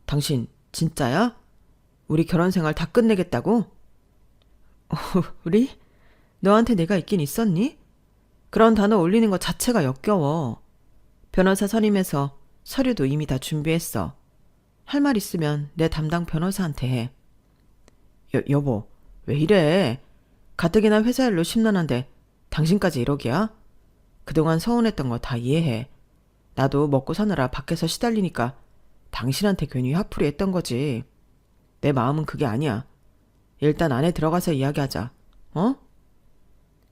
당신 진짜야? 우리 결혼 생활 다 끝내겠다고? 우리? 너한테 내가 있긴 있었니? 그런 단어 올리는 것 자체가 역겨워. 변호사 선임해서 서류도 이미 다 준비했어. 할 말 있으면 내 담당 변호사한테 해. 여보, 왜 이래? 가뜩이나 회사 일로 심란한데 당신까지 이러기야? 그동안 서운했던 거 다 이해해. 나도 먹고 사느라 밖에서 시달리니까 당신한테 괜히 화풀이 했던 거지. 내 마음은 그게 아니야. 일단 안에 들어가서 이야기하자. 어?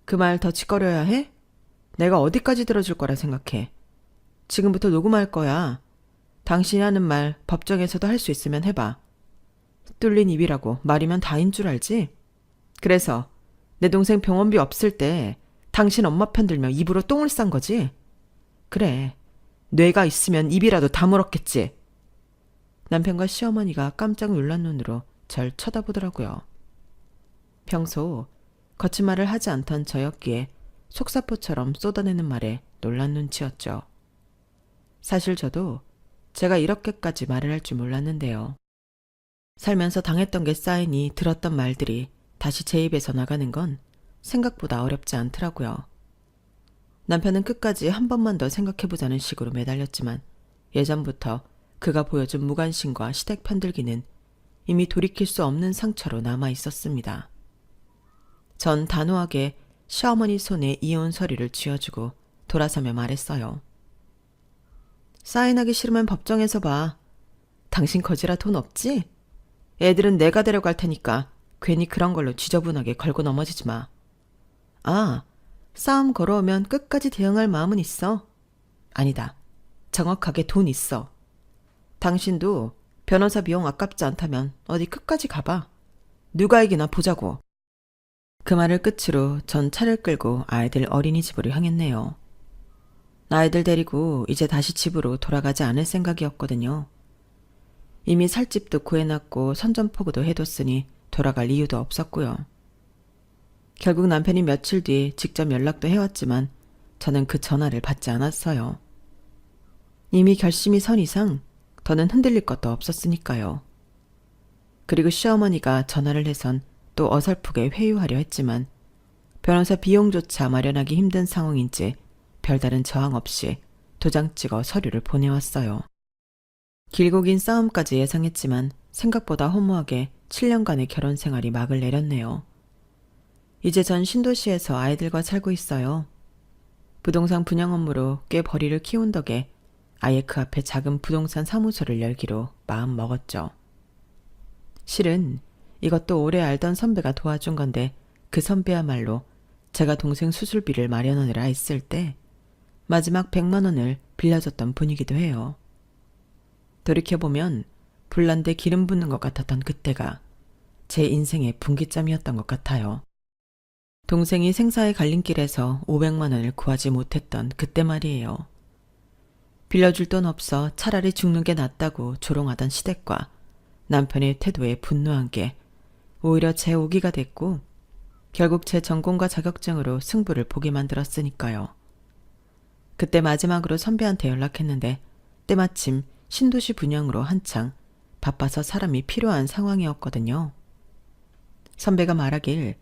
그 말 더 짓거려야 해? 내가 어디까지 들어줄 거라 생각해. 지금부터 녹음할 거야. 당신이 하는 말 법정에서도 할 수 있으면 해봐. 뚫린 입이라고 말이면 다인 줄 알지? 그래서 내 동생 병원비 없을 때 당신 엄마 편 들며 입으로 똥을 싼 거지? 그래, 뇌가 있으면 입이라도 다물었겠지. 남편과 시어머니가 깜짝 놀란 눈으로 절 쳐다보더라고요. 평소 거친 말을 하지 않던 저였기에 속사포처럼 쏟아내는 말에 놀란 눈치였죠. 사실 저도 제가 이렇게까지 말을 할 줄 몰랐는데요. 살면서 당했던 게 쌓이니 들었던 말들이 다시 제 입에서 나가는 건 생각보다 어렵지 않더라고요. 남편은 끝까지 한 번만 더 생각해보자는 식으로 매달렸지만 예전부터 그가 보여준 무관심과 시댁 편들기는 이미 돌이킬 수 없는 상처로 남아 있었습니다. 전 단호하게 시어머니 손에 이혼 서류를 쥐어주고 돌아서며 말했어요. 사인하기 싫으면 법정에서 봐. 당신 거지라 돈 없지? 애들은 내가 데려갈 테니까 괜히 그런 걸로 지저분하게 걸고 넘어지지 마. 아, 싸움 걸어오면 끝까지 대응할 마음은 있어. 아니다. 정확하게 돈 있어. 당신도 변호사 비용 아깝지 않다면 어디 끝까지 가봐. 누가 이기나 보자고. 그 말을 끝으로 전 차를 끌고 아이들 어린이집으로 향했네요. 아이들 데리고 이제 다시 집으로 돌아가지 않을 생각이었거든요. 이미 살 집도 구해놨고 선전포고도 해뒀으니 돌아갈 이유도 없었고요. 결국 남편이 며칠 뒤 직접 연락도 해왔지만 저는 그 전화를 받지 않았어요. 이미 결심이 선 이상 더는 흔들릴 것도 없었으니까요. 그리고 시어머니가 전화를 해선 또 어설프게 회유하려 했지만 변호사 비용조차 마련하기 힘든 상황인지 별다른 저항 없이 도장 찍어 서류를 보내왔어요. 길고 긴 싸움까지 예상했지만 생각보다 허무하게 7년간의 결혼 생활이 막을 내렸네요. 이제 전 신도시에서 아이들과 살고 있어요. 부동산 분양 업무로 꽤 벌이를 키운 덕에 아예 그 앞에 작은 부동산 사무소를 열기로 마음 먹었죠. 실은 이것도 오래 알던 선배가 도와준 건데 그 선배야말로 제가 동생 수술비를 마련하느라 애쓸 때 마지막 100만 원을 빌려줬던 분이기도 해요. 돌이켜보면 불난데 기름 붓는 것 같았던 그때가 제 인생의 분기점이었던 것 같아요. 동생이 생사의 갈림길에서 500만 원을 구하지 못했던 그때 말이에요. 빌려줄 돈 없어 차라리 죽는 게 낫다고 조롱하던 시댁과 남편의 태도에 분노한 게 오히려 제 오기가 됐고 결국 제 전공과 자격증으로 승부를 보게 만들었으니까요. 그때 마지막으로 선배한테 연락했는데 때마침 신도시 분양으로 한창 바빠서 사람이 필요한 상황이었거든요. 선배가 말하길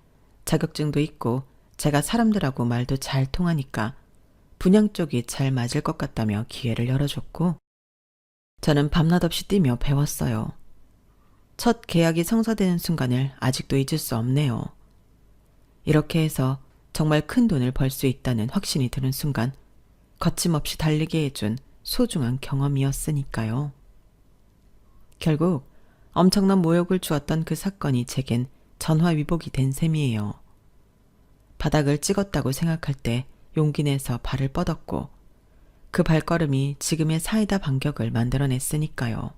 자격증도 있고 제가 사람들하고 말도 잘 통하니까 분양 쪽이 잘 맞을 것 같다며 기회를 열어줬고 저는 밤낮 없이 뛰며 배웠어요. 첫 계약이 성사되는 순간을 아직도 잊을 수 없네요. 이렇게 해서 정말 큰 돈을 벌 수 있다는 확신이 드는 순간 거침없이 달리게 해준 소중한 경험이었으니까요. 결국 엄청난 모욕을 주었던 그 사건이 제겐 전화위복이 된 셈이에요. 바닥을 찍었다고 생각할 때 용기 내서 발을 뻗었고 그 발걸음이 지금의 사이다 반격을 만들어냈으니까요.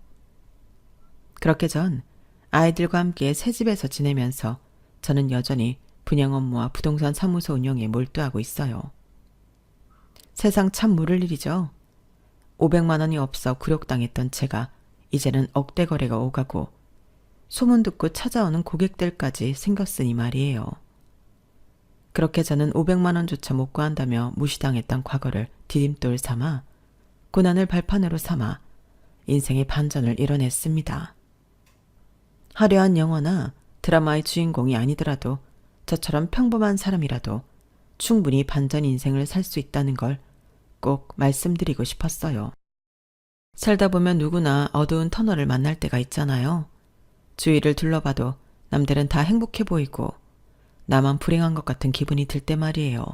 그렇게 전 아이들과 함께 새 집에서 지내면서 저는 여전히 분양 업무와 부동산 사무소 운영에 몰두하고 있어요. 세상 참 모를 일이죠. 500만 원이 없어 굴욕당했던 제가 이제는 억대 거래가 오가고 소문 듣고 찾아오는 고객들까지 생겼으니 말이에요. 그렇게 저는 500만 원조차 못 구한다며 무시당했던 과거를 디딤돌 삼아 고난을 발판으로 삼아 인생의 반전을 이뤄냈습니다. 화려한 영화나 드라마의 주인공이 아니더라도 저처럼 평범한 사람이라도 충분히 반전 인생을 살 수 있다는 걸 꼭 말씀드리고 싶었어요. 살다 보면 누구나 어두운 터널을 만날 때가 있잖아요. 주위를 둘러봐도 남들은 다 행복해 보이고 나만 불행한 것 같은 기분이 들 때 말이에요.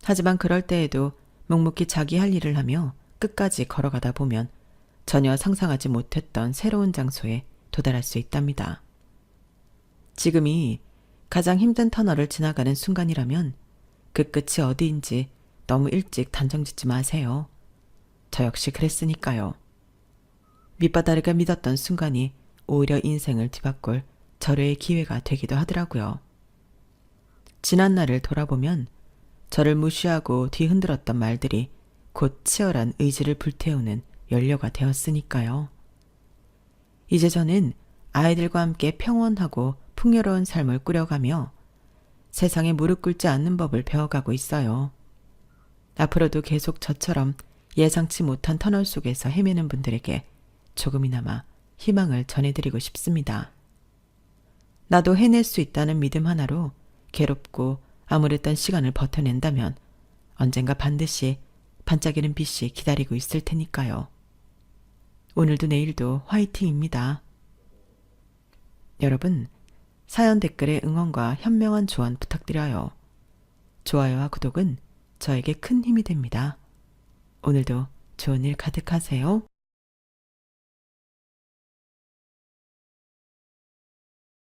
하지만 그럴 때에도 묵묵히 자기 할 일을 하며 끝까지 걸어가다 보면 전혀 상상하지 못했던 새로운 장소에 도달할 수 있답니다. 지금이 가장 힘든 터널을 지나가는 순간이라면 그 끝이 어디인지 너무 일찍 단정짓지 마세요. 저 역시 그랬으니까요. 밑바닥을 믿었던 순간이 오히려 인생을 뒤바꿀 절호의 기회가 되기도 하더라고요. 지난 날을 돌아보면 저를 무시하고 뒤흔들었던 말들이 곧 치열한 의지를 불태우는 연료가 되었으니까요. 이제 저는 아이들과 함께 평온하고 풍요로운 삶을 꾸려가며 세상에 무릎 꿇지 않는 법을 배워가고 있어요. 앞으로도 계속 저처럼 예상치 못한 터널 속에서 헤매는 분들에게 조금이나마 희망을 전해드리고 싶습니다. 나도 해낼 수 있다는 믿음 하나로 괴롭고 암울했던 시간을 버텨낸다면 언젠가 반드시 반짝이는 빛이 기다리고 있을 테니까요. 오늘도 내일도 화이팅입니다. 여러분, 사연 댓글에 응원과 현명한 조언 부탁드려요. 좋아요와 구독은 저에게 큰 힘이 됩니다. 오늘도 좋은 일 가득하세요.